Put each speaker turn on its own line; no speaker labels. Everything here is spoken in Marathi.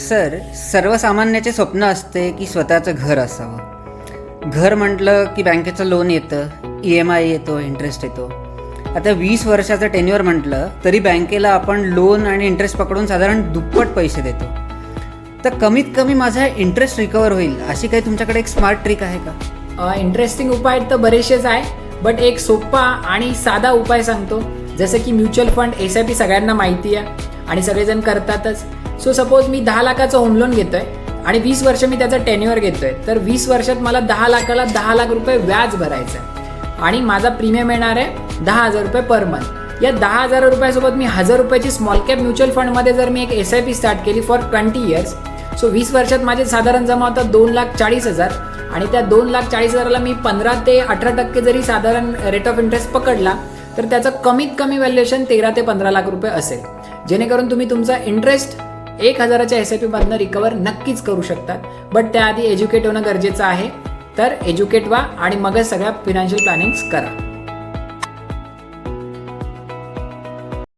सर, सर्वसामान्याचे स्वप्न असते की स्वतःचं घर असावं. घर म्हटलं की बँकेचं लोन येतं, EMI येतो, इंटरेस्ट येतो. आता 20 वर्षाचं टेन्युअर म्हटलं तरी बँकेला आपण लोन आणि इंटरेस्ट पकडून साधारण दुप्पट पैसे देतो. तर कमीत कमी माझा इंटरेस्ट रिकवर होईल अशी काही तुमच्याकडे एक स्मार्ट ट्रिक आहे का?
इंटरेस्टिंग उपाय तर बरेचसेच आहे, बट एक सोपा आणि साधा उपाय सांगतो. जसं की म्युच्युअल फंड, SIP सगळ्यांना माहिती आहे आणि सगळेजण करतातच. सो सपोज मी 10 लाखाचं होम लोन घेतोय आणि 20 वर्ष मी त्याचा टेन्युअर घेतोय, तर 20 वर्षात मला 10 लाखाला 10 लाख रुपये व्याज भरायचं आहे आणि माझा प्रीमियम येणार आहे 10,000 रुपये पर मंथ. या 10,000 रुपयासोबत मी 1,000 रुपयाची स्मॉल कॅप म्युच्युअल फंडमध्ये जर मी एक SIP स्टार्ट केली फॉर 20 इयर्स, सो 20 वर्षात माझे साधारण जमा होतात 2,40,000 आणि त्या 2,40,000ला मी 15 ते 18% जरी साधारण रेट ऑफ इंटरेस्ट पकडला तर त्याचं कमीत कमी व्हॅल्युएशन 13 ते 15 लाख रुपये असेल, जेणेकरून तुम्ही तुमचा इंटरेस्ट 1,000च्या SIP मधनं रिकवर नक्कीच करू शकतात. बट त्याआधी एज्युकेट होणं गरजेचं आहे. तर एज्युकेट व्हा आणि मगच सगळ्या फिनान्शियल प्लॅनिंग्स करा.